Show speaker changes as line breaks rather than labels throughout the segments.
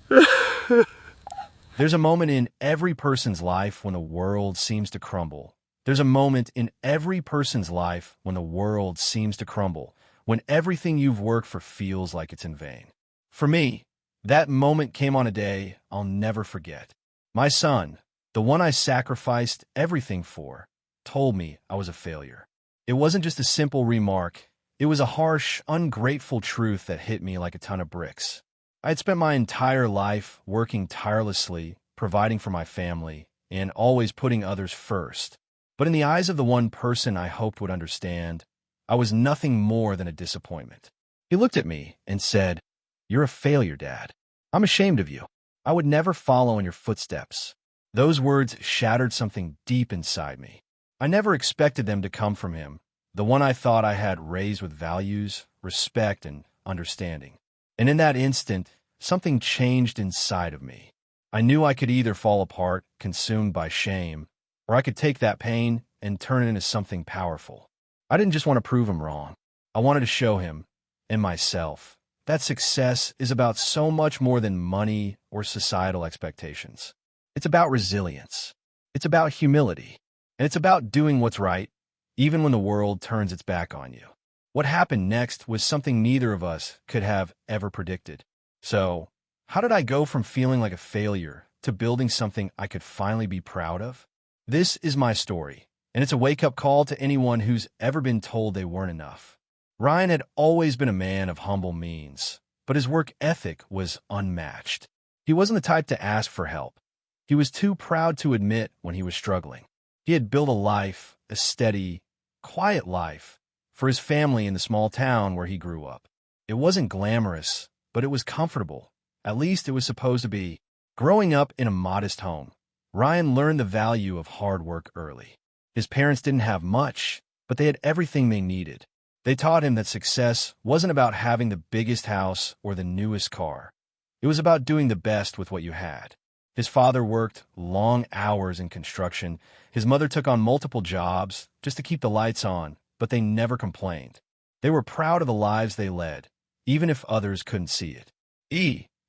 There's a moment in every person's life when the world seems to crumble. There's a moment in every person's life when the world seems to crumble, when everything you've worked for feels like it's in vain. For me, that moment came on a day I'll never forget. My son, the one I sacrificed everything for, told me I was a failure. It wasn't just a simple remark, it was a harsh, ungrateful truth that hit me like a ton of bricks. I had spent my entire life working tirelessly, providing for my family, and always putting others first. But in the eyes of the one person I hoped would understand, I was nothing more than a disappointment. He looked at me and said, "You're a failure, Dad. I'm ashamed of you. I would never follow in your footsteps." Those words shattered something deep inside me. I never expected them to come from him, the one I thought I had raised with values, respect, and understanding. And in that instant, something changed inside of me. I knew I could either fall apart, consumed by shame, or I could take that pain and turn it into something powerful. I didn't just want to prove him wrong. I wanted to show him, and myself, that success is about so much more than money or societal expectations. It's about resilience. It's about humility. And it's about doing what's right, even when the world turns its back on you. What happened next was something neither of us could have ever predicted. So, how did I go from feeling like a failure to building something I could finally be proud of? This is my story, and it's a wake-up call to anyone who's ever been told they weren't enough. Ryan had always been a man of humble means, but his work ethic was unmatched. He wasn't the type to ask for help. He was too proud to admit when he was struggling. He had built a life, a steady, quiet life, for his family in the small town where he grew up. It wasn't glamorous, but it was comfortable. At least it was supposed to be. Growing up in a modest home, Ryan learned the value of hard work early. His parents didn't have much, but they had everything they needed. They taught him that success wasn't about having the biggest house or the newest car. It was about doing the best with what you had. His father worked long hours in construction. His mother took on multiple jobs just to keep the lights on, but they never complained. They were proud of the lives they led, even if others couldn't see it.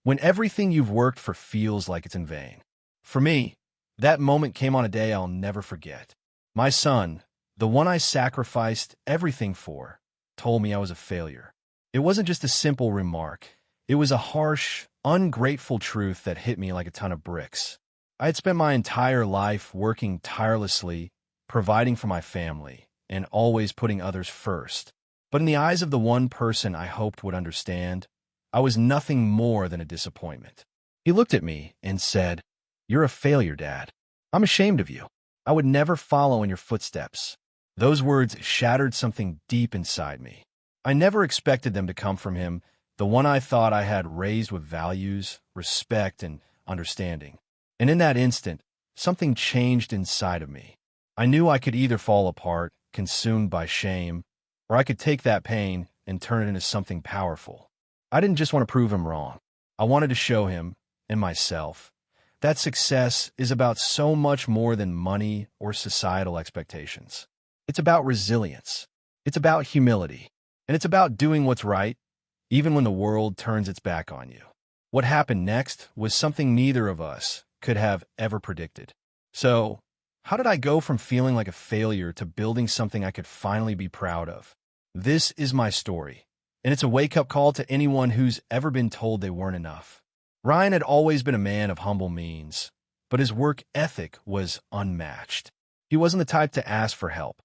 When everything you've worked for feels like it's in vain. For me, that moment came on a day I'll never forget. My son, the one I sacrificed everything for, told me I was a failure. It wasn't just a simple remark. It was a harsh, ungrateful truth that hit me like a ton of bricks. I had spent my entire life working tirelessly, providing for my family, and always putting others first. But in the eyes of the one person I hoped would understand, I was nothing more than a disappointment. He looked at me and said, "You're a failure, Dad. I'm ashamed of you. I would never follow in your footsteps." Those words shattered something deep inside me. I never expected them to come from him, the one I thought I had raised with values, respect, and understanding. And in that instant, something changed inside of me. I knew I could either fall apart, consumed by shame, or I could take that pain and turn it into something powerful. I didn't just want to prove him wrong. I wanted to show him, and myself, that success is about so much more than money or societal expectations. It's about resilience. It's about humility. And it's about doing what's right, even when the world turns its back on you. What happened next was something neither of us could have ever predicted. So, how did I go from feeling like a failure to building something I could finally be proud of? This is my story, and it's a wake-up call to anyone who's ever been told they weren't enough. Ryan had always been a man of humble means, but his work ethic was unmatched. He wasn't the type to ask for help.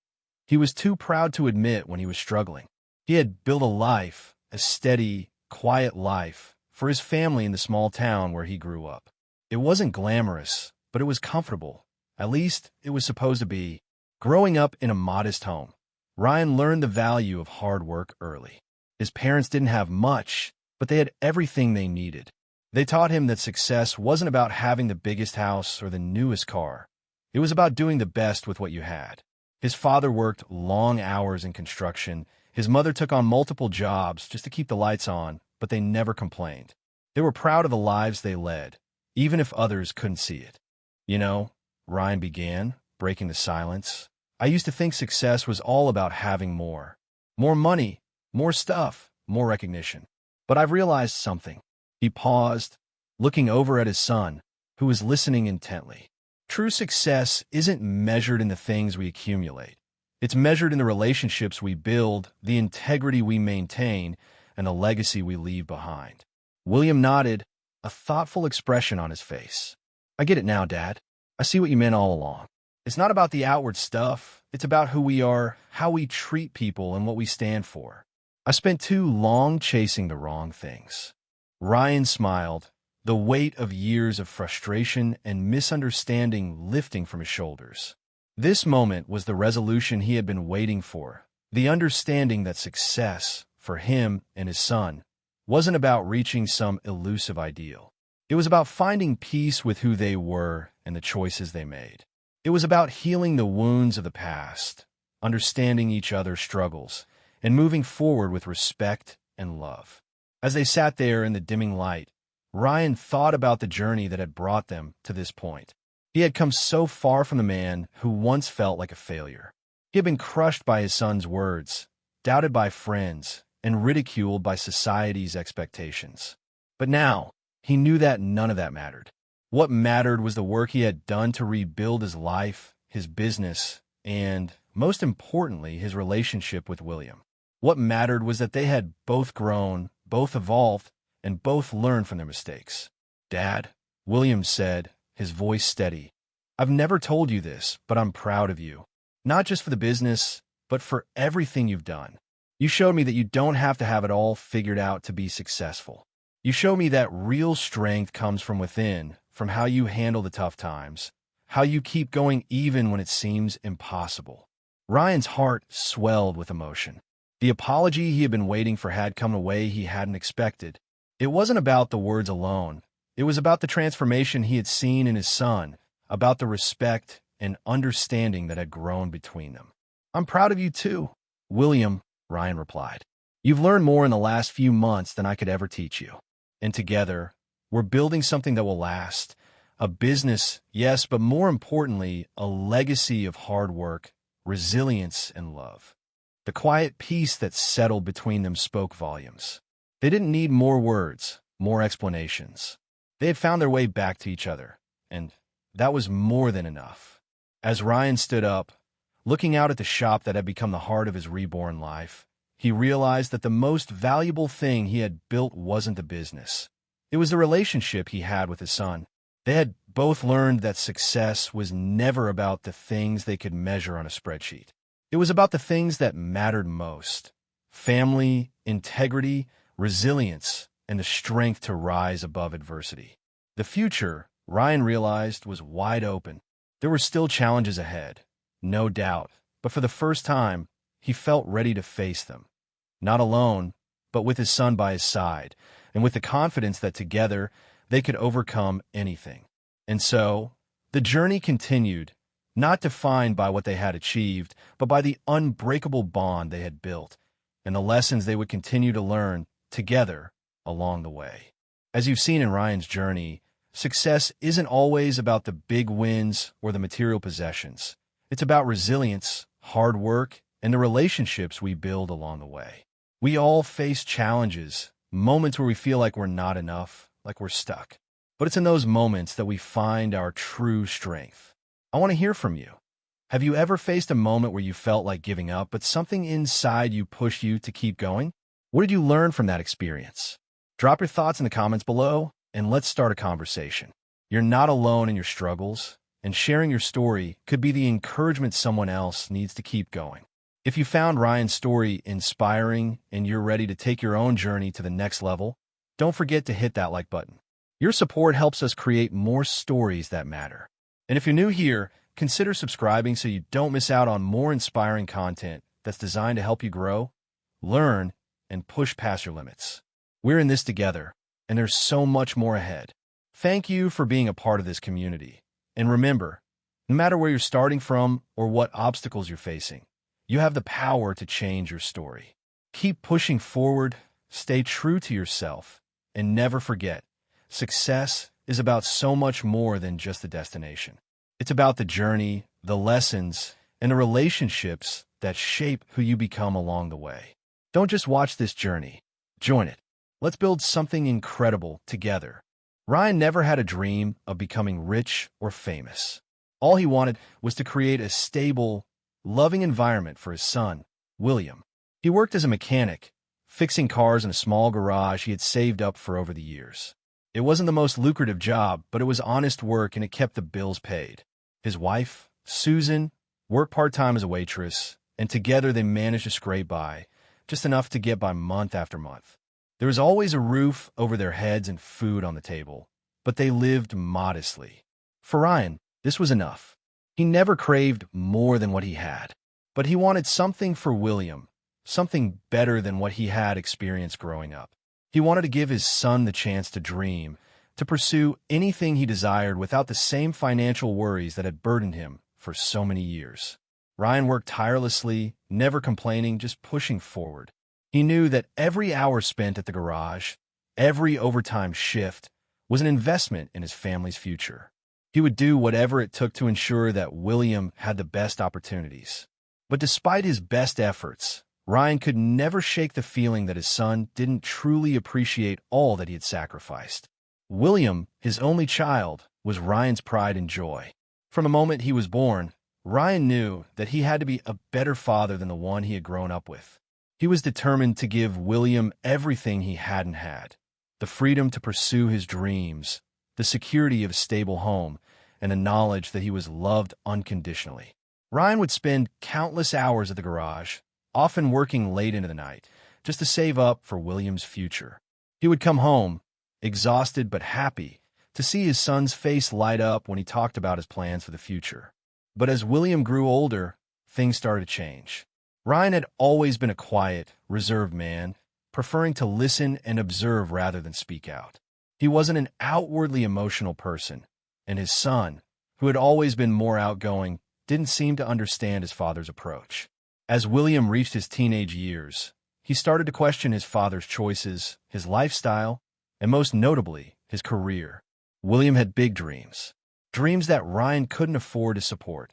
He was too proud to admit when he was struggling. He had built a life, a steady, quiet life, for his family in the small town where he grew up. It wasn't glamorous, but it was comfortable. At least it was supposed to be. Growing up in a modest home, Ryan learned the value of hard work early. His parents didn't have much, but they had everything they needed. They taught him that success wasn't about having the biggest house or the newest car. It was about doing the best with what you had. His father worked long hours in construction. His mother took on multiple jobs just to keep the lights on, but they never complained. They were proud of the lives they led, even if others couldn't see it. You know, Ryan began, breaking the silence, I used to think success was all about having more. More money, more stuff, more recognition. But I've realized something. He paused, looking over at his son, who was listening intently. True success isn't measured in the things we accumulate. It's measured in the relationships we build, the integrity we maintain, and the legacy we leave behind. William nodded, a thoughtful expression on his face. I get it now, Dad. I see what you meant all along. It's not about the outward stuff. It's about who we are, how we treat people, and what we stand for. I spent too long chasing the wrong things. Ryan smiled, the weight of years of frustration and misunderstanding lifting from his shoulders. This moment was the resolution he had been waiting for, the understanding that success, for him and his son, wasn't about reaching some elusive ideal. It was about finding peace with who they were and the choices they made. It was about healing the wounds of the past, understanding each other's struggles, and moving forward with respect and love. As they sat there in the dimming light, Ryan thought about the journey that had brought them to this point. He had come so far from the man who once felt like a failure. He had been crushed by his son's words, doubted by friends, and ridiculed by society's expectations. But now, he knew that none of that mattered. What mattered was the work he had done to rebuild his life, his business, and, most importantly, his relationship with William. What mattered was that they had both grown, both evolved, and both learned from their mistakes. Dad, William said, his voice steady, I've never told you this, but I'm proud of you. Not just for the business, but for everything you've done. You showed me that you don't have to have it all figured out to be successful. You showed me that real strength comes from within, from how you handle the tough times, how you keep going even when it seems impossible. Ryan's heart swelled with emotion. The apology he had been waiting for had come in a way he hadn't expected. It wasn't about the words alone. It was about the transformation he had seen in his son, about the respect and understanding that had grown between them. I'm proud of you too, William, Ryan replied. You've learned more in the last few months than I could ever teach you. And together, we're building something that will last. A business, yes, but more importantly, a legacy of hard work, resilience, and love. The quiet peace that settled between them spoke volumes. They didn't need more words, more explanations. They had found their way back to each other, and that was more than enough. As Ryan stood up, looking out at the shop that had become the heart of his reborn life, he realized that the most valuable thing he had built wasn't the business. It was the relationship he had with his son. They had both learned that success was never about the things they could measure on a spreadsheet. It was about the things that mattered most: family, integrity, resilience, and the strength to rise above adversity. The future, Ryan realized, was wide open. There were still challenges ahead, no doubt, but for the first time, he felt ready to face them. Not alone, but with his son by his side, and with the confidence that together they could overcome anything. And so, the journey continued, not defined by what they had achieved, but by the unbreakable bond they had built, and the lessons they would continue to learn together along the way. As you've seen in Ryan's journey, success isn't always about the big wins or the material possessions. It's about resilience, hard work, and the relationships we build along the way. We all face challenges, moments where we feel like we're not enough, like we're stuck. But it's in those moments that we find our true strength. I want to hear from you. Have you ever faced a moment where you felt like giving up, but something inside you pushed you to keep going? What did you learn from that experience? Drop your thoughts in the comments below, and let's start a conversation. You're not alone in your struggles, and sharing your story could be the encouragement someone else needs to keep going. If you found Ryan's story inspiring and you're ready to take your own journey to the next level, don't forget to hit that like button. Your support helps us create more stories that matter. And if you're new here, consider subscribing so you don't miss out on more inspiring content that's designed to help you grow, learn, and push past your limits. We're in this together, and there's so much more ahead. Thank you for being a part of this community. And remember, no matter where you're starting from or what obstacles you're facing, you have the power to change your story. Keep pushing forward, stay true to yourself, and never forget, success is about so much more than just the destination. It's about the journey, the lessons, and the relationships that shape who you become along the way. Don't just watch this journey. Join it. Let's build something incredible together. Ryan never had a dream of becoming rich or famous. All he wanted was to create a stable, loving environment for his son, William. He worked as a mechanic, fixing cars in a small garage he had saved up for over the years. It wasn't the most lucrative job, but it was honest work and it kept the bills paid. His wife, Susan, worked part-time as a waitress, and together they managed to scrape by, just enough to get by month after month. There was always a roof over their heads and food on the table, but they lived modestly. For Ryan, this was enough. He never craved more than what he had, but he wanted something for William, something better than what he had experienced growing up. He wanted to give his son the chance to dream, to pursue anything he desired without the same financial worries that had burdened him for so many years. Ryan worked tirelessly, never complaining, just pushing forward. He knew that every hour spent at the garage, every overtime shift, was an investment in his family's future. He would do whatever it took to ensure that William had the best opportunities. But despite his best efforts, Ryan could never shake the feeling that his son didn't truly appreciate all that he had sacrificed. William, his only child, was Ryan's pride and joy. From the moment he was born, Ryan knew that he had to be a better father than the one he had grown up with. He was determined to give William everything he hadn't had: the freedom to pursue his dreams, the security of a stable home, and the knowledge that he was loved unconditionally. Ryan would spend countless hours at the garage, often working late into the night, just to save up for William's future. He would come home, exhausted but happy, to see his son's face light up when he talked about his plans for the future. But as William grew older, things started to change. Ryan had always been a quiet, reserved man, preferring to listen and observe rather than speak out. He wasn't an outwardly emotional person, and his son, who had always been more outgoing, didn't seem to understand his father's approach. As William reached his teenage years, he started to question his father's choices, his lifestyle, and most notably, his career. William had big dreams, dreams that Ryan couldn't afford to support,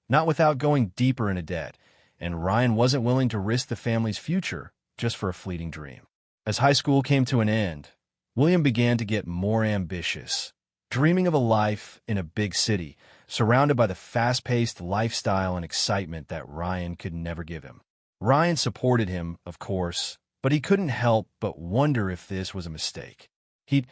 not without going deeper into debt, and Ryan wasn't willing to risk the family's future just for a fleeting dream. As high school came to an end, William began to get more ambitious, dreaming of a life in a big city, surrounded by the fast-paced lifestyle and excitement that Ryan could never give him. Ryan supported him, of course, but he couldn't help but wonder if this was a mistake. He'd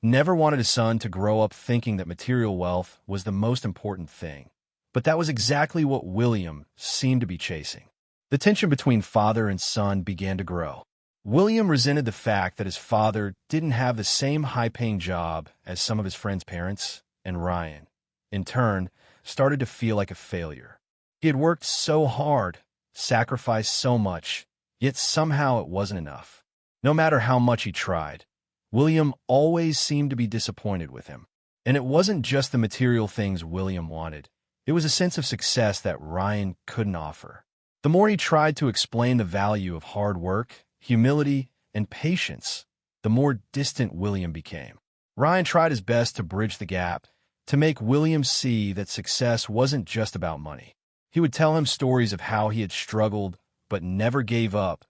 never wanted his son to grow up thinking that material wealth was the most important thing. But that was exactly what William seemed to be chasing. The tension between father and son began to grow. William resented the fact that his father didn't have the same high-paying job as some of his friends' parents, and Ryan, in turn, started to feel like a failure. He had worked so hard, sacrificed so much, yet somehow it wasn't enough. No matter how much he tried, William always seemed to be disappointed with him. And it wasn't just the material things William wanted. It was a sense of success that Ryan couldn't offer. The more he tried to explain the value of hard work, humility, and patience, the more distant William became. Ryan tried his best to bridge the gap, to make William see that success wasn't just about money. He would tell him stories of how he had struggled but never gave up,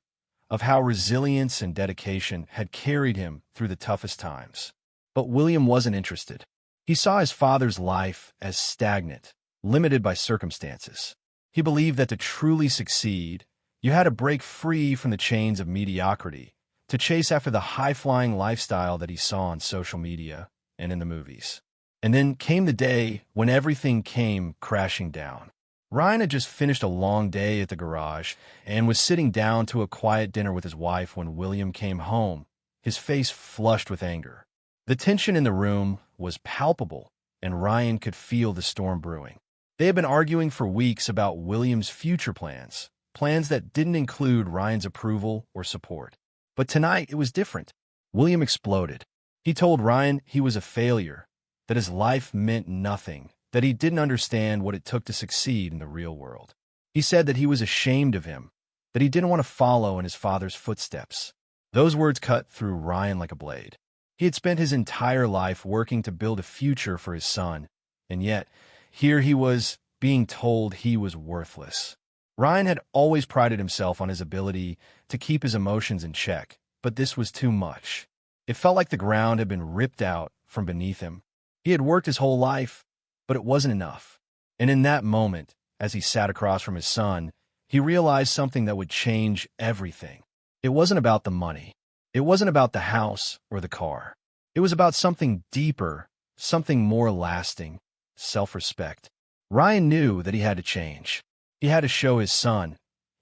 of how resilience and dedication had carried him through the toughest times. But William wasn't interested. He saw his father's life as stagnant, limited by circumstances. He believed that to truly succeed, you had to break free from the chains of mediocrity, to chase after the high-flying lifestyle that he saw on social media and in the movies. And then came the day when everything came crashing down. Ryan had just finished a long day at the garage and was sitting down to a quiet dinner with his wife when William came home, his face flushed with anger. The tension in the room was palpable, and Ryan could feel the storm brewing. They had been arguing for weeks about William's future plans, plans that didn't include Ryan's approval or support. But tonight it was different. William exploded. He told Ryan he was a failure, that his life meant nothing, that he didn't understand what it took to succeed in the real world. He said that he was ashamed of him, that he didn't want to follow in his father's footsteps. Those words cut through Ryan like a blade. He had spent his entire life working to build a future for his son, and yet, here he was being told he was worthless. Ryan had always prided himself on his ability to keep his emotions in check, but this was too much. It felt like the ground had been ripped out from beneath him. He had worked his whole life, but it wasn't enough. And in that moment, as he sat across from his son, he realized something that would change everything. It wasn't about the money. It wasn't about the house or the car. It was about something deeper, something more lasting: self-respect. Ryan knew that he had to change. He had to show his son,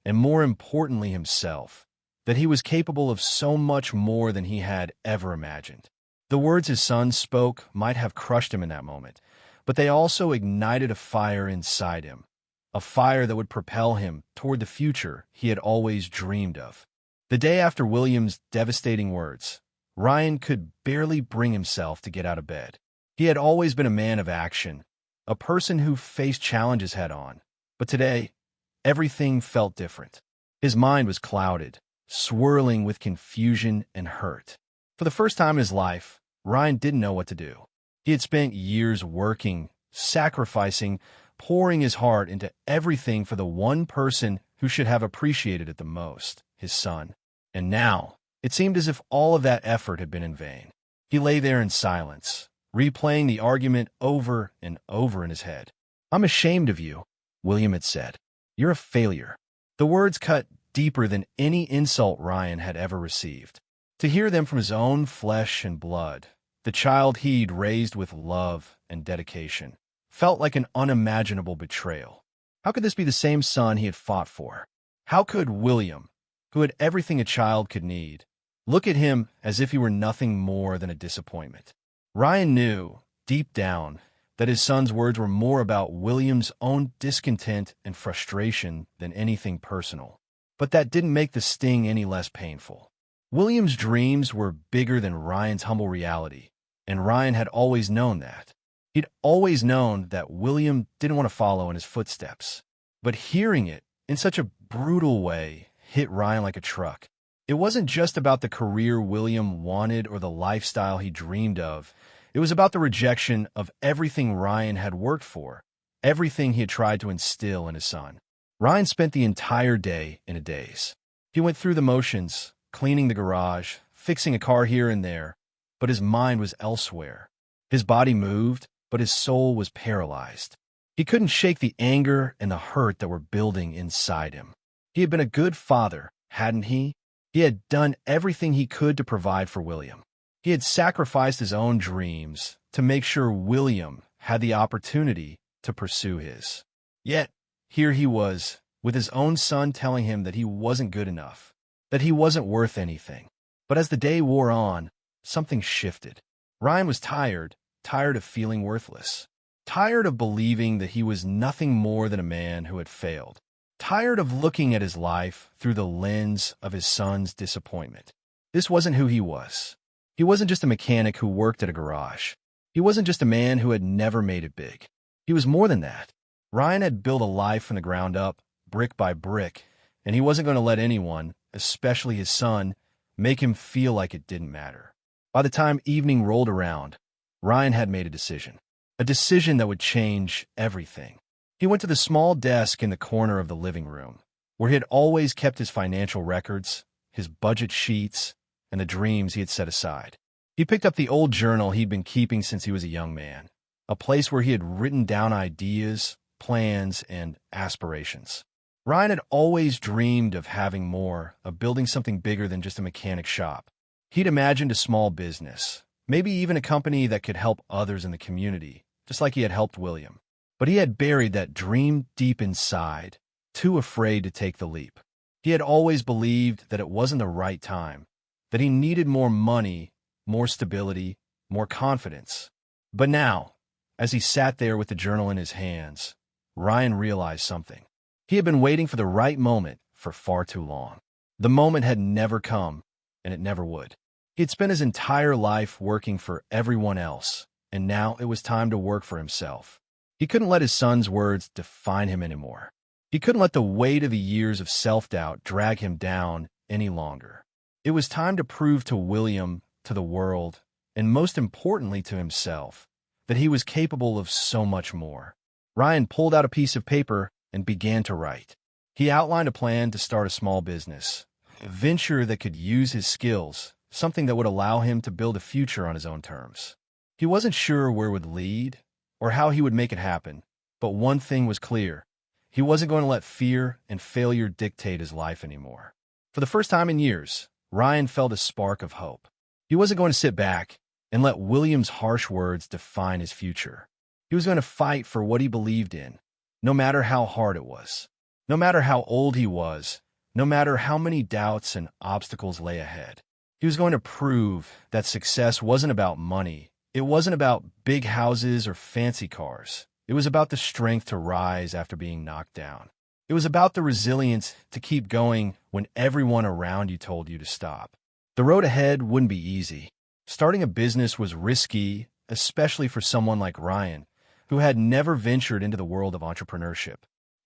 and more importantly himself, that he was capable of so much more than he had ever imagined. The words his son spoke might have crushed him in that moment, but they also ignited a fire inside him, a fire that would propel him toward the future he had always dreamed of. The day after William's devastating words, Ryan could barely bring himself to get out of bed. He had always been a man of action, a person who faced challenges head-on. But today, everything felt different. His mind was clouded, swirling with confusion and hurt. For the first time in his life, Ryan didn't know what to do. He had spent years working, sacrificing, pouring his heart into everything for the one person who should have appreciated it the most: his son. And now, it seemed as if all of that effort had been in vain. He lay there in silence, replaying the argument over and over in his head. "I'm ashamed of you," William had said. "You're a failure." The words cut deeper than any insult Ryan had ever received. To hear them from his own flesh and blood, the child he'd raised with love and dedication, felt like an unimaginable betrayal. How could this be the same son he had fought for? How could William, who had everything a child could need, look at him as if he were nothing more than a disappointment? Ryan knew, deep down, that his son's words were more about William's own discontent and frustration than anything personal. But that didn't make the sting any less painful. William's dreams were bigger than Ryan's humble reality, and Ryan had always known that. He'd always known that William didn't want to follow in his footsteps. But hearing it in such a brutal way hit Ryan like a truck. It wasn't just about the career William wanted or the lifestyle he dreamed of. It was about the rejection of everything Ryan had worked for, everything he had tried to instill in his son. Ryan spent the entire day in a daze. He went through the motions, cleaning the garage, fixing a car here and there, but his mind was elsewhere. His body moved, but his soul was paralyzed. He couldn't shake the anger and the hurt that were building inside him. He had been a good father, hadn't he? He had done everything he could to provide for William. He had sacrificed his own dreams to make sure William had the opportunity to pursue his. Yet, here he was, with his own son telling him that he wasn't good enough, that he wasn't worth anything. But as the day wore on, something shifted. Ryan was tired of feeling worthless, tired of believing that he was nothing more than a man who had failed, tired of looking at his life through the lens of his son's disappointment. This wasn't who he was. He wasn't just a mechanic who worked at a garage. He wasn't just a man who had never made it big. He was more than that. Ryan had built a life from the ground up, brick by brick, and he wasn't going to let anyone, especially his son, make him feel like it didn't matter. By the time evening rolled around, Ryan had made a decision that would change everything. He went to the small desk in the corner of the living room, where he had always kept his financial records, his budget sheets, and the dreams he had set aside. He picked up the old journal he'd been keeping since he was a young man, a place where he had written down ideas, plans, and aspirations. Ryan had always dreamed of having more, of building something bigger than just a mechanic shop. He'd imagined a small business, maybe even a company that could help others in the community, just like he had helped William. But he had buried that dream deep inside, too afraid to take the leap. He had always believed that it wasn't the right time, that he needed more money, more stability, more confidence. But now, as he sat there with the journal in his hands, Ryan realized something. He had been waiting for the right moment for far too long. The moment had never come, and it never would. He had spent his entire life working for everyone else, and now it was time to work for himself. He couldn't let his son's words define him anymore. He couldn't let the weight of the years of self-doubt drag him down any longer. It was time to prove to William, to the world, and most importantly to himself, that he was capable of so much more. Ryan pulled out a piece of paper and began to write. He outlined a plan to start a small business, a venture that could use his skills, something that would allow him to build a future on his own terms. He wasn't sure where it would lead or how he would make it happen, but one thing was clear. He wasn't going to let fear and failure dictate his life anymore. For the first time in years, Ryan felt a spark of hope. He wasn't going to sit back and let William's harsh words define his future. He was going to fight for what he believed in, no matter how hard it was, no matter how old he was, no matter how many doubts and obstacles lay ahead. He was going to prove that success wasn't about money. It wasn't about big houses or fancy cars. It was about the strength to rise after being knocked down. It was about the resilience to keep going when everyone around you told you to stop. The road ahead wouldn't be easy. Starting a business was risky, especially for someone like Ryan, who had never ventured into the world of entrepreneurship.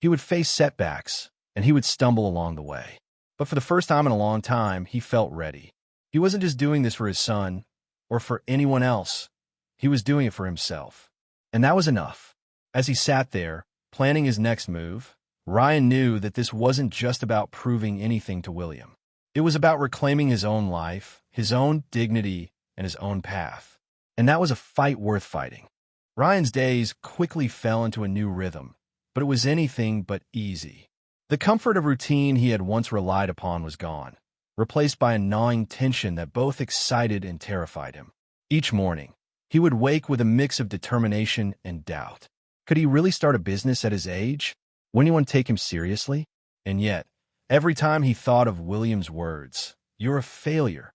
He would face setbacks, and he would stumble along the way. But for the first time in a long time, he felt ready. He wasn't just doing this for his son or for anyone else. He was doing it for himself. And that was enough. As he sat there, planning his next move, Ryan knew that this wasn't just about proving anything to William. It was about reclaiming his own life, his own dignity, and his own path. And that was a fight worth fighting. Ryan's days quickly fell into a new rhythm, but it was anything but easy. The comfort of routine he had once relied upon was gone, replaced by a gnawing tension that both excited and terrified him. Each morning, he would wake with a mix of determination and doubt. Could he really start a business at his age? Would anyone take him seriously? And yet, every time he thought of William's words, "You're a failure,"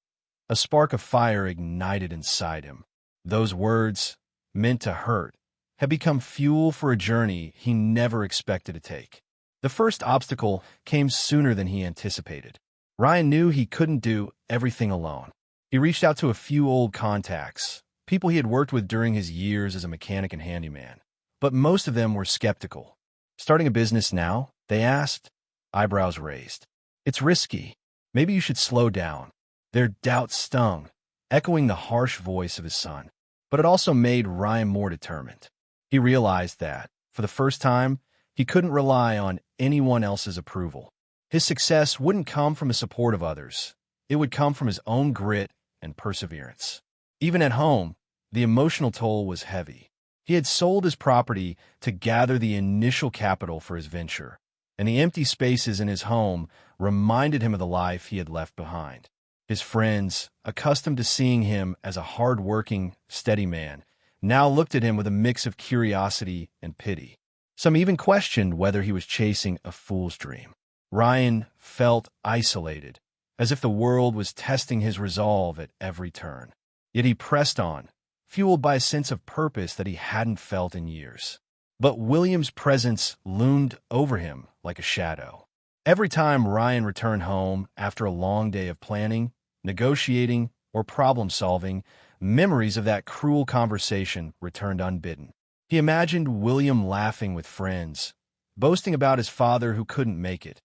a spark of fire ignited inside him. Those words, meant to hurt, had become fuel for a journey he never expected to take. The first obstacle came sooner than he anticipated. Ryan knew he couldn't do everything alone. He reached out to a few old contacts, people he had worked with during his years as a mechanic and handyman. But most of them were skeptical. Starting a business now, they asked, eyebrows raised. It's risky. Maybe you should slow down. Their doubts stung, echoing the harsh voice of his son. But it also made Ryan more determined. He realized that, for the first time, he couldn't rely on anyone else's approval. His success wouldn't come from the support of others. It would come from his own grit and perseverance. Even at home, the emotional toll was heavy. He had sold his property to gather the initial capital for his venture, and the empty spaces in his home reminded him of the life he had left behind. His friends, accustomed to seeing him as a hard-working, steady man, now looked at him with a mix of curiosity and pity. Some even questioned whether he was chasing a fool's dream. Ryan felt isolated, as if the world was testing his resolve at every turn. Yet he pressed on, fueled by a sense of purpose that he hadn't felt in years. But William's presence loomed over him like a shadow. Every time Ryan returned home after a long day of planning, negotiating, or problem-solving, memories of that cruel conversation returned unbidden. He imagined William laughing with friends, boasting about his father who couldn't make it,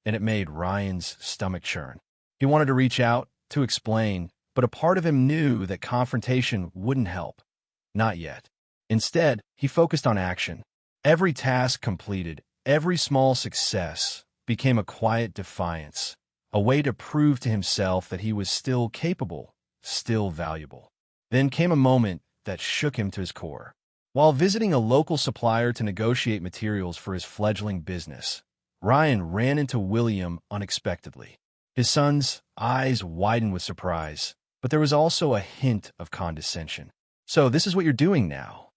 and it made Ryan's stomach churn. He wanted to reach out, to explain, but a part of him knew that confrontation wouldn't help. Not yet. Instead, he focused on action. Every task completed, every small success, became a quiet defiance, a way to prove to himself that he was still capable, still valuable. Then came a moment that shook him to his core. While visiting a local supplier to negotiate materials for his fledgling business, Ryan ran into William unexpectedly. His son's eyes widened with surprise, but there was also a hint of condescension. "So this is what you're doing now?"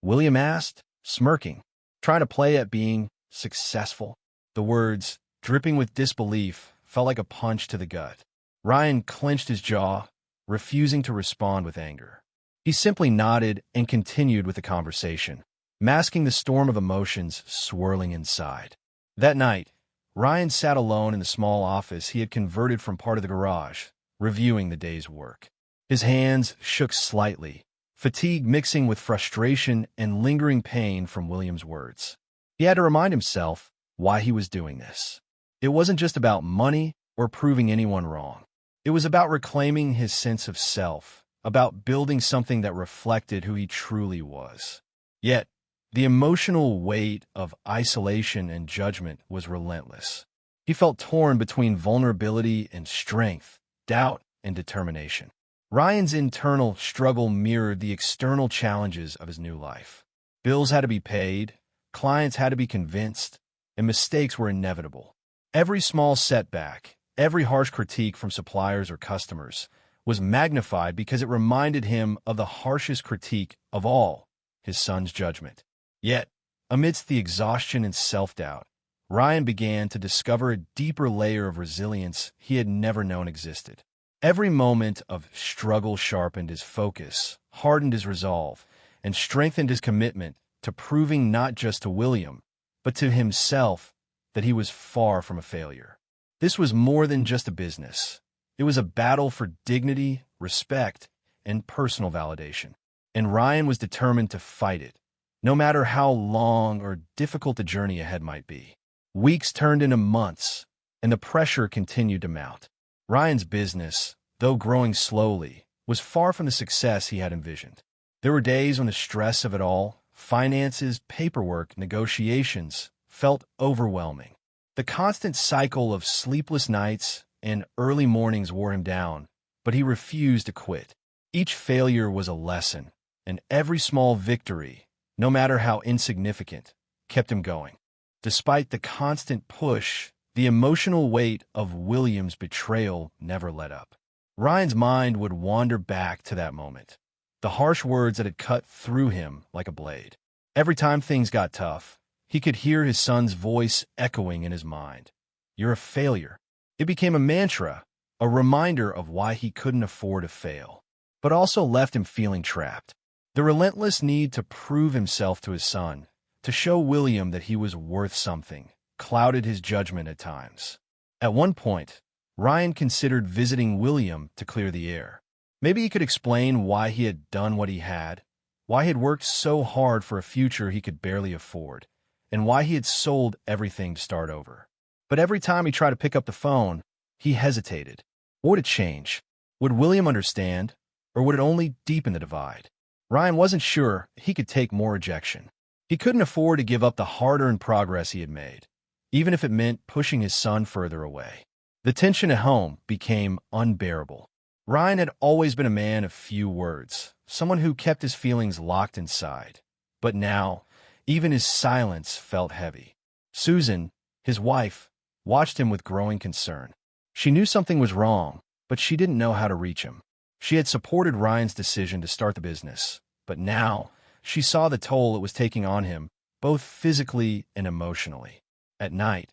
William asked, smirking, trying to play at being successful. The words, dripping with disbelief, felt like a punch to the gut. Ryan clenched his jaw, refusing to respond with anger. He simply nodded and continued with the conversation, masking the storm of emotions swirling inside. That night, Ryan sat alone in the small office he had converted from part of the garage, reviewing the day's work. His hands shook slightly, fatigue mixing with frustration and lingering pain from William's words. He had to remind himself why he was doing this. It wasn't just about money or proving anyone wrong. It was about reclaiming his sense of self, about building something that reflected who he truly was. Yet, the emotional weight of isolation and judgment was relentless. He felt torn between vulnerability and strength, doubt and determination. Ryan's internal struggle mirrored the external challenges of his new life. Bills had to be paid, clients had to be convinced, and mistakes were inevitable. Every small setback, every harsh critique from suppliers or customers, was magnified because it reminded him of the harshest critique of all, his son's judgment. Yet, amidst the exhaustion and self-doubt, Ryan began to discover a deeper layer of resilience he had never known existed. Every moment of struggle sharpened his focus, hardened his resolve, and strengthened his commitment to proving not just to William, but to himself that he was far from a failure. This was more than just a business. It was a battle for dignity, respect, and personal validation. And Ryan was determined to fight it, no matter how long or difficult the journey ahead might be. Weeks turned into months, and the pressure continued to mount. Ryan's business, though growing slowly, was far from the success he had envisioned. There were days when the stress of it all, finances, paperwork, negotiations, felt overwhelming. The constant cycle of sleepless nights and early mornings wore him down, but he refused to quit. Each failure was a lesson, and every small victory, no matter how insignificant, kept him going. Despite the constant push, the emotional weight of William's betrayal never let up. Ryan's mind would wander back to that moment, the harsh words that had cut through him like a blade. Every time things got tough, he could hear his son's voice echoing in his mind. "You're a failure." It became a mantra, a reminder of why he couldn't afford to fail, but also left him feeling trapped. The relentless need to prove himself to his son, to show William that he was worth something, clouded his judgment at times. At one point, Ryan considered visiting William to clear the air. Maybe he could explain why he had done what he had, why he had worked so hard for a future he could barely afford, and why he had sold everything to start over. But every time he tried to pick up the phone, he hesitated. What would it change? Would William understand, or would it only deepen the divide? Ryan wasn't sure he could take more rejection. He couldn't afford to give up the hard-earned progress he had made, even if it meant pushing his son further away. The tension at home became unbearable. Ryan had always been a man of few words, someone who kept his feelings locked inside. But now, even his silence felt heavy. Susan, his wife, watched him with growing concern. She knew something was wrong, but she didn't know how to reach him. She had supported Ryan's decision to start the business, but now she saw the toll it was taking on him, both physically and emotionally. At night,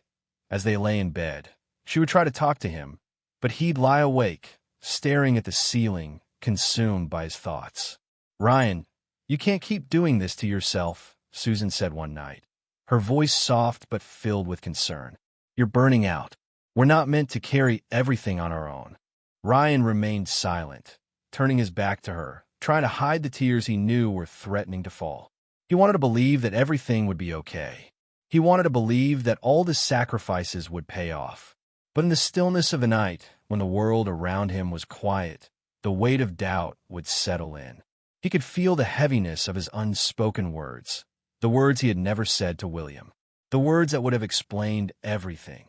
as they lay in bed, she would try to talk to him, but he'd lie awake, staring at the ceiling, consumed by his thoughts. "Ryan, you can't keep doing this to yourself," Susan said one night, her voice soft but filled with concern. "You're burning out. We're not meant to carry everything on our own." Ryan remained silent, turning his back to her, trying to hide the tears he knew were threatening to fall. He wanted to believe that everything would be okay. He wanted to believe that all the sacrifices would pay off. But in the stillness of the night, when the world around him was quiet, the weight of doubt would settle in. He could feel the heaviness of his unspoken words, the words he had never said to William, the words that would have explained everything.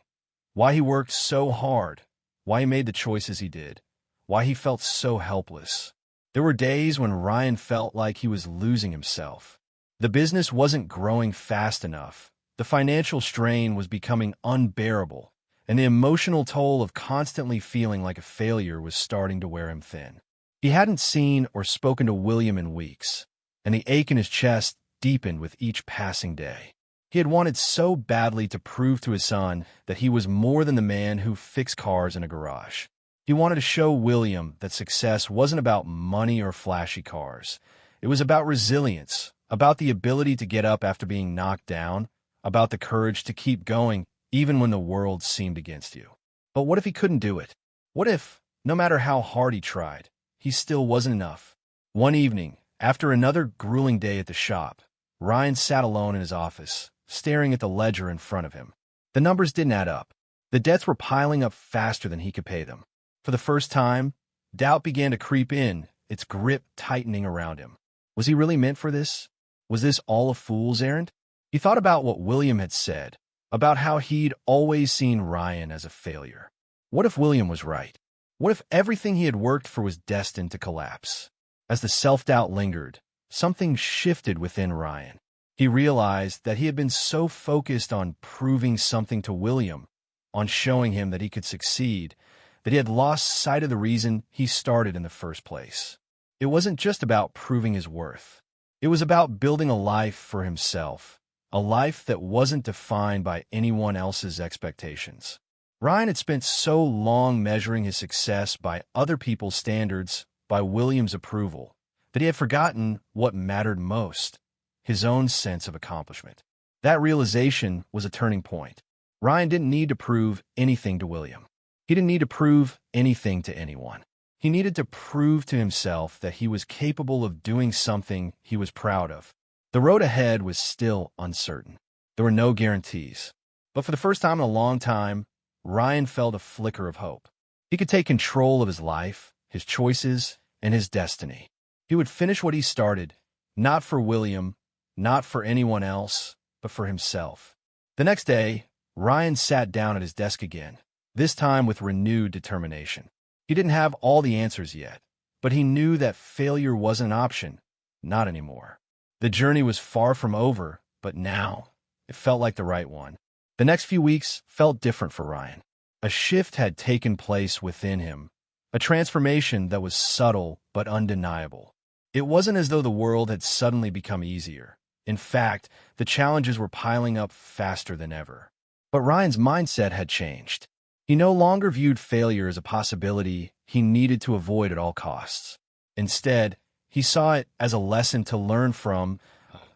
Why he worked so hard, why he made the choices he did, why he felt so helpless. There were days when Ryan felt like he was losing himself. The business wasn't growing fast enough. The financial strain was becoming unbearable, and the emotional toll of constantly feeling like a failure was starting to wear him thin. He hadn't seen or spoken to William in weeks, and the ache in his chest deepened with each passing day. He had wanted so badly to prove to his son that he was more than the man who fixed cars in a garage. He wanted to show William that success wasn't about money or flashy cars. It was about resilience, about the ability to get up after being knocked down, about the courage to keep going even when the world seemed against you. But what if he couldn't do it? What if, no matter how hard he tried, he still wasn't enough? One evening, after another grueling day at the shop, Ryan sat alone in his office, staring at the ledger in front of him. The numbers didn't add up. The debts were piling up faster than he could pay them. For the first time, doubt began to creep in, its grip tightening around him. Was he really meant for this? Was this all a fool's errand? He thought about what William had said, about how he'd always seen Ryan as a failure. What if William was right? What if everything he had worked for was destined to collapse? As the self-doubt lingered, something shifted within Ryan. He realized that he had been so focused on proving something to William, on showing him that he could succeed, that he had lost sight of the reason he started in the first place. It wasn't just about proving his worth. It was about building a life for himself, a life that wasn't defined by anyone else's expectations. Ryan had spent so long measuring his success by other people's standards, by William's approval, that he had forgotten what mattered most, his own sense of accomplishment. That realization was a turning point. Ryan didn't need to prove anything to William. He didn't need to prove anything to anyone. He needed to prove to himself that he was capable of doing something he was proud of. The road ahead was still uncertain. There were no guarantees. But for the first time in a long time, Ryan felt a flicker of hope. He could take control of his life, his choices, and his destiny. He would finish what he started, not for William, not for anyone else, but for himself. The next day, Ryan sat down at his desk again, this time with renewed determination. He didn't have all the answers yet, but he knew that failure wasn't an option, not anymore. The journey was far from over, but now it felt like the right one. The next few weeks felt different for Ryan. A shift had taken place within him, a transformation that was subtle but undeniable. It wasn't as though the world had suddenly become easier. In fact, the challenges were piling up faster than ever. But Ryan's mindset had changed. He no longer viewed failure as a possibility he needed to avoid at all costs. Instead, he saw it as a lesson to learn from,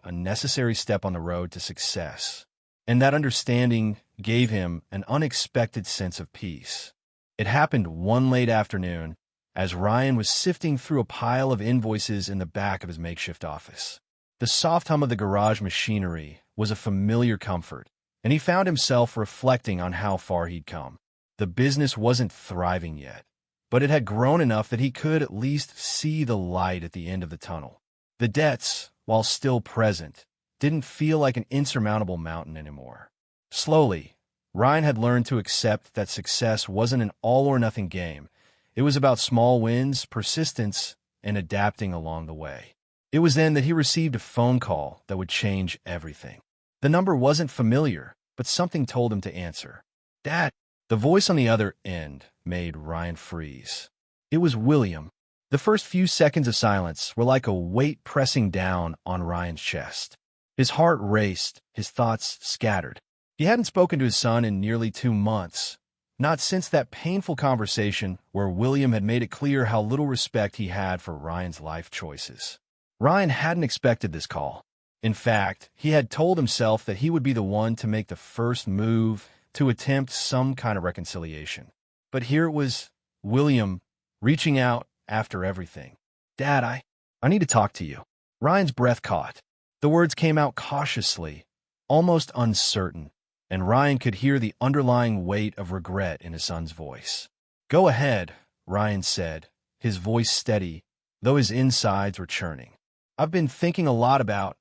a necessary step on the road to success. And that understanding gave him an unexpected sense of peace. It happened one late afternoon as Ryan was sifting through a pile of invoices in the back of his makeshift office. The soft hum of the garage machinery was a familiar comfort, and he found himself reflecting on how far he'd come. The business wasn't thriving yet, but it had grown enough that he could at least see the light at the end of the tunnel. The debts, while still present, didn't feel like an insurmountable mountain anymore. Slowly, Ryan had learned to accept that success wasn't an all-or-nothing game. It was about small wins, persistence, and adapting along the way. It was then that he received a phone call that would change everything. The number wasn't familiar, but something told him to answer. "Dad." The voice on the other end made Ryan freeze. It was William. The first few seconds of silence were like a weight pressing down on Ryan's chest. His heart raced, his thoughts scattered. He hadn't spoken to his son in nearly 2 months, not since that painful conversation where William had made it clear how little respect he had for Ryan's life choices. Ryan hadn't expected this call. In fact, he had told himself that he would be the one to make the first move, to attempt some kind of reconciliation. But here it was William reaching out after everything. "Dad, I need to talk to you." Ryan's breath caught. The words came out cautiously, almost uncertain, and Ryan could hear the underlying weight of regret in his son's voice. "Go ahead," Ryan said, his voice steady, though his insides were churning. "I've been thinking a lot about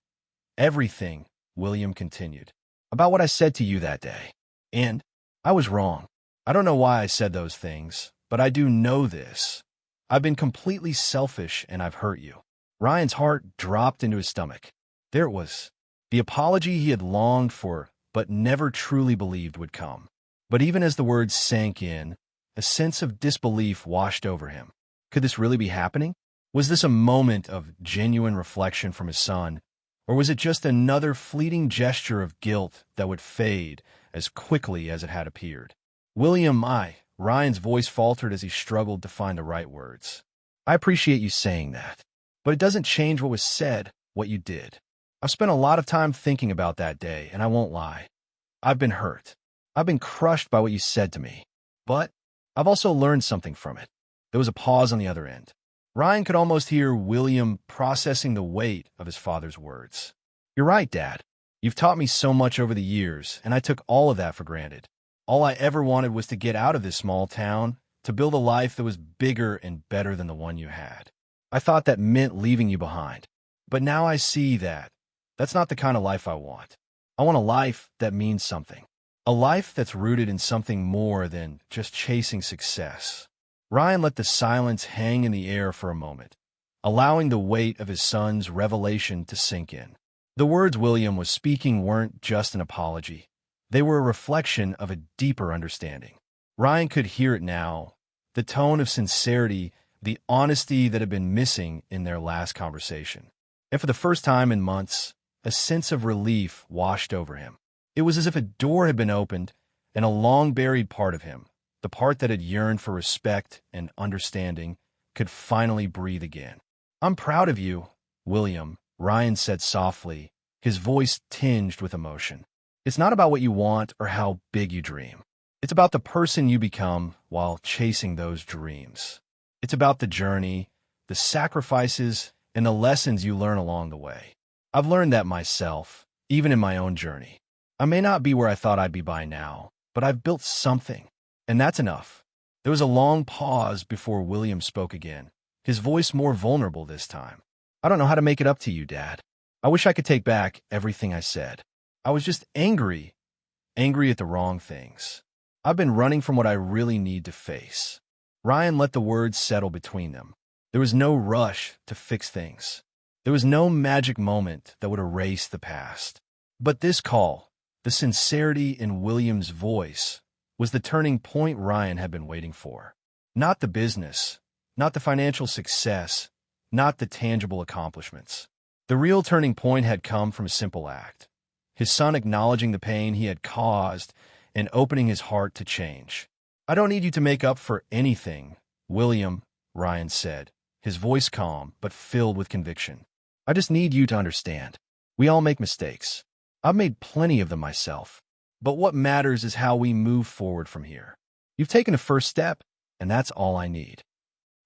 everything," William continued, "about what I said to you that day. And I was wrong. I don't know why I said those things, but I do know this. I've been completely selfish and I've hurt you." Ryan's heart dropped into his stomach. There it was, the apology he had longed for but never truly believed would come. But even as the words sank in, a sense of disbelief washed over him. Could this really be happening? Was this a moment of genuine reflection from his son, or was it just another fleeting gesture of guilt that would fade as quickly as it had appeared? Ryan's voice faltered as he struggled to find the right words. "I appreciate you saying that, but it doesn't change what was said, what you did. I've spent a lot of time thinking about that day, and I won't lie. I've been hurt. I've been crushed by what you said to me. But I've also learned something from it." There was a pause on the other end. Ryan could almost hear William processing the weight of his father's words. "You're right, Dad. You've taught me so much over the years, and I took all of that for granted. All I ever wanted was to get out of this small town, to build a life that was bigger and better than the one you had. I thought that meant leaving you behind. But now I see that that's not the kind of life I want. I want a life that means something. A life that's rooted in something more than just chasing success. Ryan let the silence hang in the air for a moment, allowing the weight of his son's revelation to sink in. The words William was speaking weren't just an apology. They were a reflection of a deeper understanding. Ryan could hear it now, the tone of sincerity, the honesty that had been missing in their last conversation. And for the first time in months, a sense of relief washed over him. It was as if a door had been opened, and a long-buried part of him, the part that had yearned for respect and understanding, could finally breathe again. "I'm proud of you, William," Ryan said softly, his voice tinged with emotion. "It's not about what you want or how big you dream. It's about the person you become while chasing those dreams. It's about the journey, the sacrifices, and the lessons you learn along the way. I've learned that myself, even in my own journey. I may not be where I thought I'd be by now, but I've built something, and that's enough." There was a long pause before William spoke again, his voice more vulnerable this time. "I don't know how to make it up to you, Dad. I wish I could take back everything I said. I was just angry at the wrong things. I've been running from what I really need to face." Ryan let the words settle between them. There was no rush to fix things. There was no magic moment that would erase the past. But this call, the sincerity in William's voice, was the turning point Ryan had been waiting for. Not the business, not the financial success, not the tangible accomplishments. The real turning point had come from a simple act: his son acknowledging the pain he had caused and opening his heart to change. "I don't need you to make up for anything, William," Ryan said, his voice calm but filled with conviction. "I just need you to understand. We all make mistakes. I've made plenty of them myself. But what matters is how we move forward from here. You've taken a first step, and that's all I need."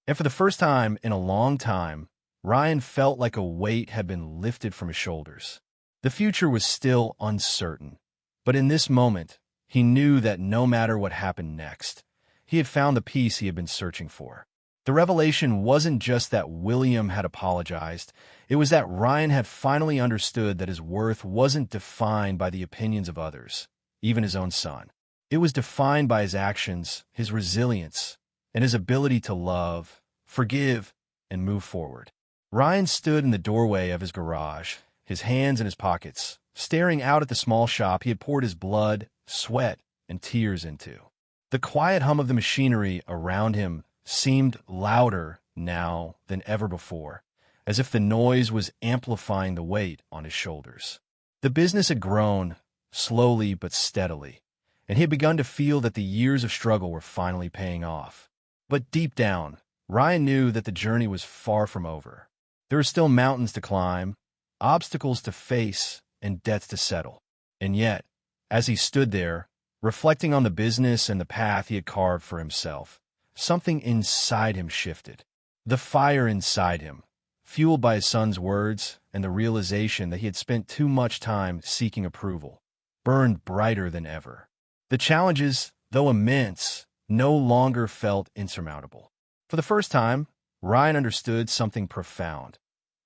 And for the first time in a long time, Ryan felt like a weight had been lifted from his shoulders. The future was still uncertain, but in this moment, he knew that no matter what happened next, he had found the peace he had been searching for. The revelation wasn't just that William had apologized, it was that Ryan had finally understood that his worth wasn't defined by the opinions of others, even his own son. It was defined by his actions, his resilience, and his ability to love, forgive, and move forward. Ryan stood in the doorway of his garage, his hands in his pockets, staring out at the small shop he had poured his blood, sweat, and tears into. The quiet hum of the machinery around him seemed louder now than ever before, as if the noise was amplifying the weight on his shoulders. The business had grown, slowly but steadily, and he had begun to feel that the years of struggle were finally paying off. But deep down, Ryan knew that the journey was far from over. There were still mountains to climb, obstacles to face, and debts to settle. And yet, as he stood there, reflecting on the business and the path he had carved for himself, something inside him shifted. The fire inside him, fueled by his son's words and the realization that he had spent too much time seeking approval, burned brighter than ever. The challenges, though immense, no longer felt insurmountable. For the first time, Ryan understood something profound.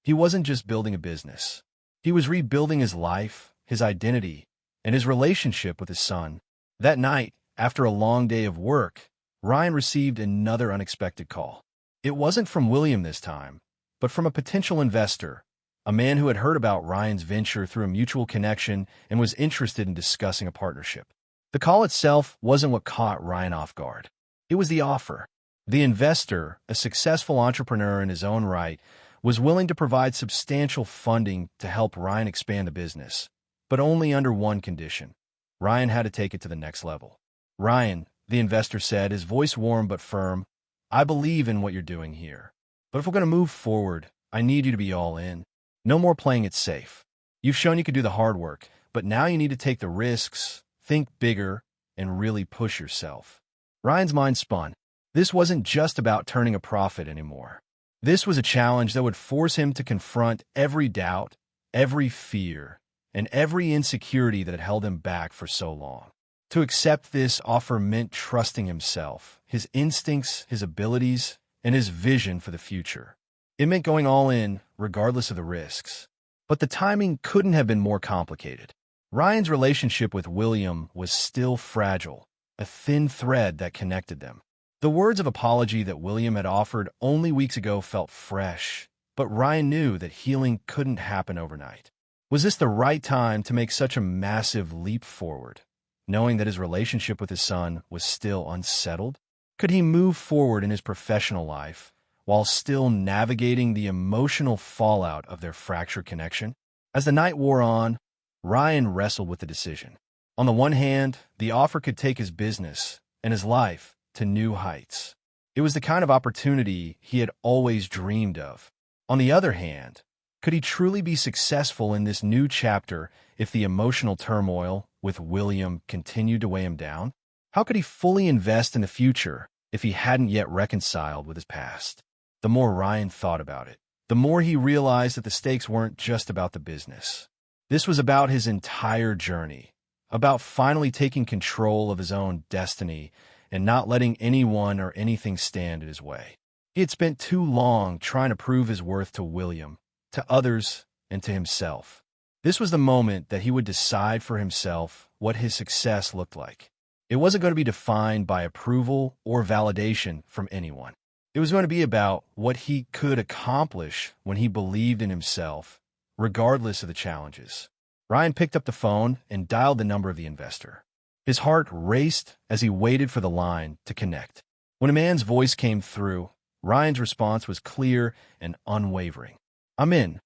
He wasn't just building a business. He was rebuilding his life, his identity, and his relationship with his son. That night, after a long day of work, Ryan received another unexpected call. It wasn't from William this time, but from a potential investor, a man who had heard about Ryan's venture through a mutual connection and was interested in discussing a partnership. The call itself wasn't what caught Ryan off guard. It was the offer. The investor, a successful entrepreneur in his own right, was willing to provide substantial funding to help Ryan expand the business, but only under one condition. Ryan had to take it to the next level. "Ryan," the investor said, his voice warm but firm, "I believe in what you're doing here. But if we're going to move forward, I need you to be all in. No more playing it safe. You've shown you could do the hard work, but now you need to take the risks, think bigger, and really push yourself." Ryan's mind spun. This wasn't just about turning a profit anymore. This was a challenge that would force him to confront every doubt, every fear, and every insecurity that had held him back for so long. To accept this offer meant trusting himself, his instincts, his abilities, and his vision for the future. It meant going all in, regardless of the risks. But the timing couldn't have been more complicated. Ryan's relationship with William was still fragile, a thin thread that connected them. The words of apology that William had offered only weeks ago felt fresh, but Ryan knew that healing couldn't happen overnight. Was this the right time to make such a massive leap forward, knowing that his relationship with his son was still unsettled? Could he move forward in his professional life while still navigating the emotional fallout of their fractured connection? As the night wore on, Ryan wrestled with the decision. On the one hand, the offer could take his business and his life to new heights. It was the kind of opportunity he had always dreamed of. On the other hand, could he truly be successful in this new chapter if the emotional turmoil with William continued to weigh him down? How could he fully invest in the future if he hadn't yet reconciled with his past? The more Ryan thought about it, the more he realized that the stakes weren't just about the business. This was about his entire journey, about finally taking control of his own destiny and not letting anyone or anything stand in his way. He had spent too long trying to prove his worth to William, to others, and to himself. This was the moment that he would decide for himself what his success looked like. It wasn't going to be defined by approval or validation from anyone. It was going to be about what he could accomplish when he believed in himself, regardless of the challenges. Ryan picked up the phone and dialed the number of the investor. His heart raced as he waited for the line to connect. When a man's voice came through, Ryan's response was clear and unwavering. "I'm in,"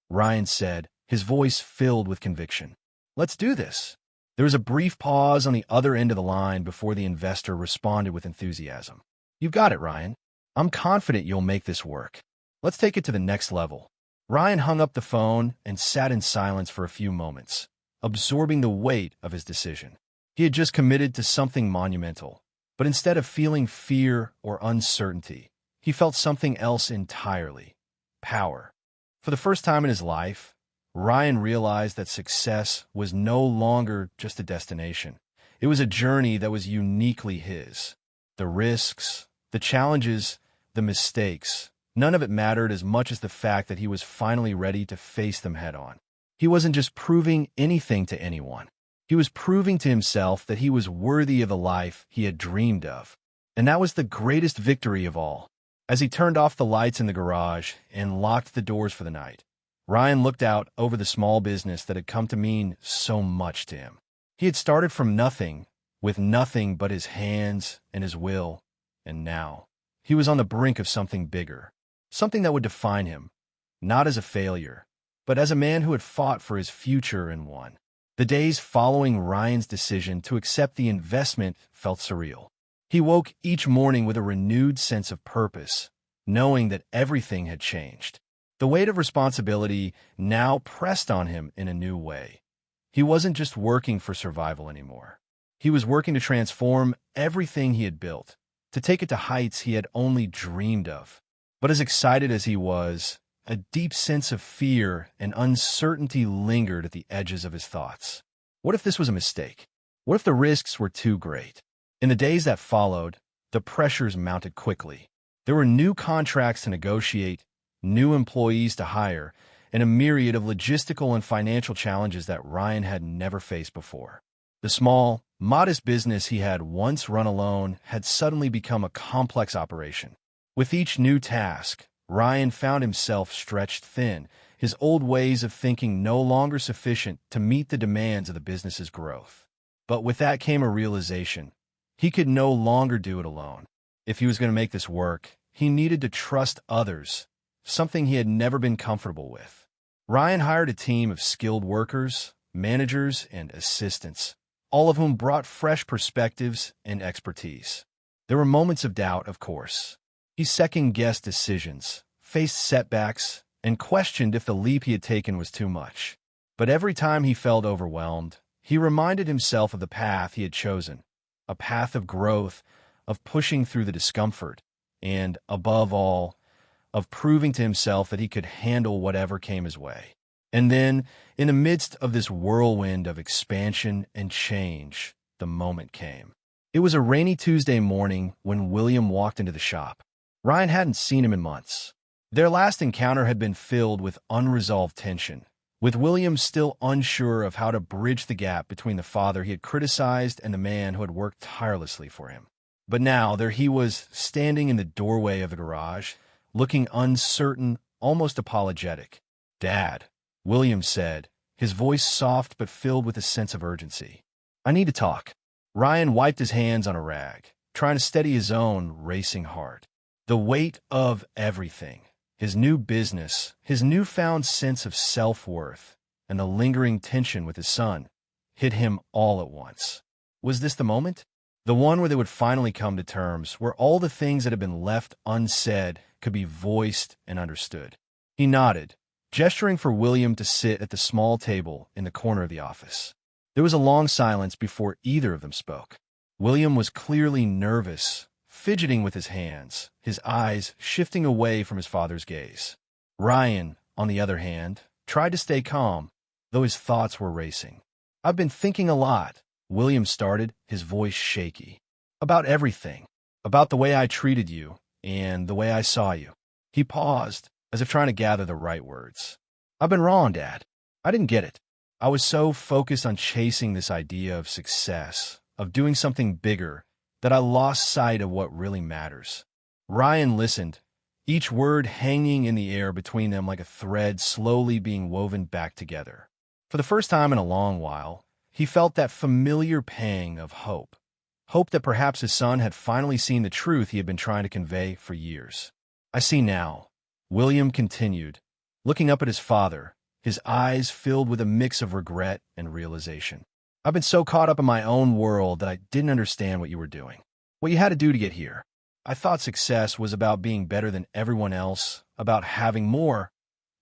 Ryan said, his voice filled with conviction. "Let's do this." There was a brief pause on the other end of the line before the investor responded with enthusiasm. "You've got it, Ryan. I'm confident you'll make this work. Let's take it to the next level." Ryan hung up the phone and sat in silence for a few moments, absorbing the weight of his decision. He had just committed to something monumental, but instead of feeling fear or uncertainty, he felt something else entirely: power. For the first time in his life, Ryan realized that success was no longer just a destination. It was a journey that was uniquely his. The risks, the challenges, the mistakes, none of it mattered as much as the fact that he was finally ready to face them head on. He wasn't just proving anything to anyone. He was proving to himself that he was worthy of the life he had dreamed of. And that was the greatest victory of all. As he turned off the lights in the garage and locked the doors for the night, Ryan looked out over the small business that had come to mean so much to him. He had started from nothing, with nothing but his hands and his will, and now he was on the brink of something bigger, something that would define him, not as a failure, but as a man who had fought for his future and won. The days following Ryan's decision to accept the investment felt surreal. He woke each morning with a renewed sense of purpose, knowing that everything had changed. The weight of responsibility now pressed on him in a new way. He wasn't just working for survival anymore. He was working to transform everything he had built, to take it to heights he had only dreamed of. But as excited as he was, a deep sense of fear and uncertainty lingered at the edges of his thoughts. What if this was a mistake? What if the risks were too great? In the days that followed, the pressures mounted quickly. There were new contracts to negotiate, new employees to hire, and a myriad of logistical and financial challenges that Ryan had never faced before. The small, modest business he had once run alone had suddenly become a complex operation. With each new task, Ryan found himself stretched thin, his old ways of thinking no longer sufficient to meet the demands of the business's growth. But with that came a realization: he could no longer do it alone. If he was going to make this work, he needed to trust others, something he had never been comfortable with. Ryan hired a team of skilled workers, managers, and assistants, all of whom brought fresh perspectives and expertise. There were moments of doubt, of course. He second-guessed decisions, faced setbacks, and questioned if the leap he had taken was too much. But every time he felt overwhelmed, he reminded himself of the path he had chosen, a path of growth, of pushing through the discomfort, and, above all, of proving to himself that he could handle whatever came his way. And then, in the midst of this whirlwind of expansion and change, the moment came. It was a rainy Tuesday morning when William walked into the shop. Ryan hadn't seen him in months. Their last encounter had been filled with unresolved tension, with William still unsure of how to bridge the gap between the father he had criticized and the man who had worked tirelessly for him. But now there he was, standing in the doorway of the garage, looking uncertain, almost apologetic. "Dad," William said, his voice soft but filled with a sense of urgency. "I need to talk." Ryan wiped his hands on a rag, trying to steady his own racing heart. The weight of everything, his new business, his newfound sense of self-worth, and the lingering tension with his son, hit him all at once. Was this the moment? The one where they would finally come to terms, where all the things that had been left unsaid could be voiced and understood. He nodded, gesturing for William to sit at the small table in the corner of the office. There was a long silence before either of them spoke. William was clearly nervous, fidgeting with his hands, his eyes shifting away from his father's gaze. Ryan, on the other hand, tried to stay calm, though his thoughts were racing. "I've been thinking a lot," William started, his voice shaky. "About everything. About the way I treated you, and the way I saw you." He paused, as if trying to gather the right words. "I've been wrong, Dad. I didn't get it. I was so focused on chasing this idea of success, of doing something bigger, that I lost sight of what really matters." Ryan listened, each word hanging in the air between them like a thread slowly being woven back together. For the first time in a long while, he felt that familiar pang of hope. Hope that perhaps his son had finally seen the truth he had been trying to convey for years. "I see now," William continued, looking up at his father, his eyes filled with a mix of regret and realization. "I've been so caught up in my own world that I didn't understand what you were doing, what you had to do to get here. I thought success was about being better than everyone else, about having more,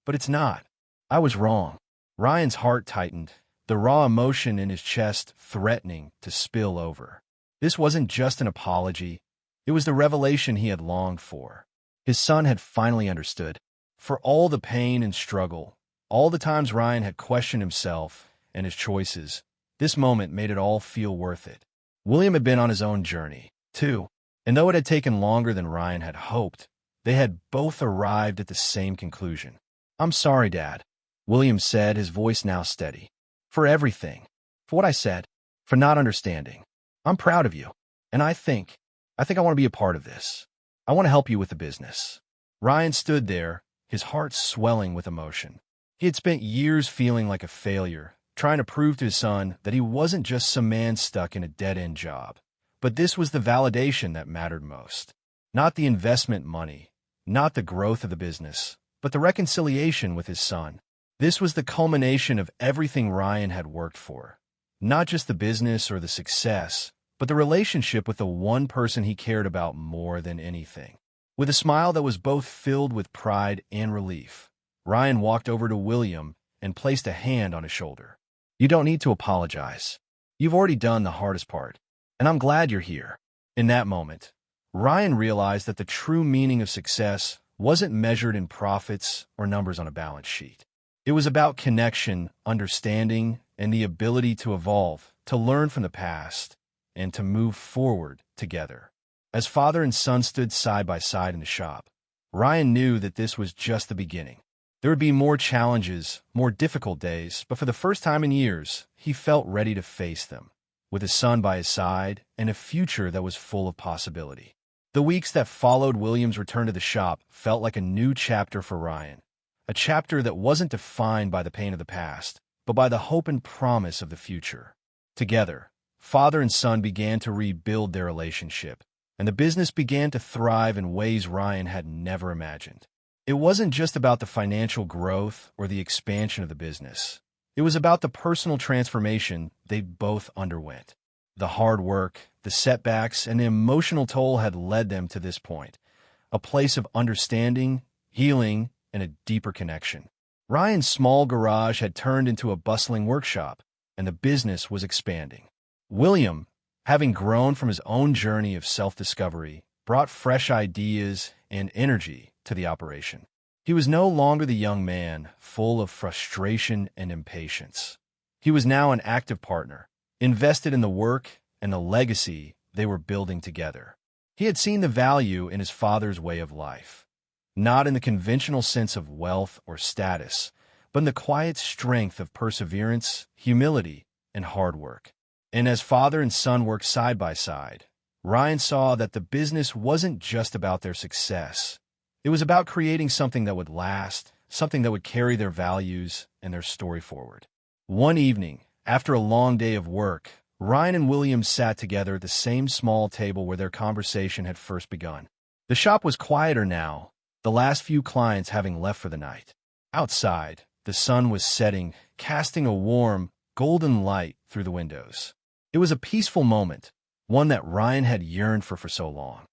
but it's not. I was wrong." Ryan's heart tightened, the raw emotion in his chest threatening to spill over. This wasn't just an apology. It was the revelation he had longed for. His son had finally understood. For all the pain and struggle, all the times Ryan had questioned himself and his choices, this moment made it all feel worth it. William had been on his own journey, too, and though it had taken longer than Ryan had hoped, they had both arrived at the same conclusion. "I'm sorry, Dad," William said, his voice now steady. "For everything. For what I said. For not understanding. I'm proud of you. And I think I want to be a part of this. I want to help you with the business." Ryan stood there, his heart swelling with emotion. He had spent years feeling like a failure, trying to prove to his son that he wasn't just some man stuck in a dead-end job. But this was the validation that mattered most. Not the investment money, not the growth of the business, but the reconciliation with his son. This was the culmination of everything Ryan had worked for. Not just the business or the success, but the relationship with the one person he cared about more than anything. With a smile that was both filled with pride and relief, Ryan walked over to William and placed a hand on his shoulder. "You don't need to apologize. You've already done the hardest part, and I'm glad you're here." In that moment, Ryan realized that the true meaning of success wasn't measured in profits or numbers on a balance sheet. It was about connection, understanding, and the ability to evolve, to learn from the past, and to move forward together. As father and son stood side by side in the shop, Ryan knew that this was just the beginning. There would be more challenges, more difficult days, but for the first time in years, he felt ready to face them, with his son by his side and a future that was full of possibility. The weeks that followed William's return to the shop felt like a new chapter for Ryan, a chapter that wasn't defined by the pain of the past, but by the hope and promise of the future. Together, father and son began to rebuild their relationship, and the business began to thrive in ways Ryan had never imagined. It wasn't just about the financial growth or the expansion of the business. It was about the personal transformation they both underwent. The hard work, the setbacks, and the emotional toll had led them to this point, a place of understanding, healing, and a deeper connection. Ryan's small garage had turned into a bustling workshop, and the business was expanding. William, having grown from his own journey of self-discovery, brought fresh ideas and energy to the operation. He was no longer the young man, full of frustration and impatience. He was now an active partner, invested in the work and the legacy they were building together. He had seen the value in his father's way of life, not in the conventional sense of wealth or status, but in the quiet strength of perseverance, humility, and hard work. And as father and son worked side by side, Ryan saw that the business wasn't just about their success. It was about creating something that would last, something that would carry their values and their story forward. One evening, after a long day of work, Ryan and William sat together at the same small table where their conversation had first begun. The shop was quieter now, the last few clients having left for the night. Outside, the sun was setting, casting a warm, golden light through the windows. It was a peaceful moment, one that Ryan had yearned for so long.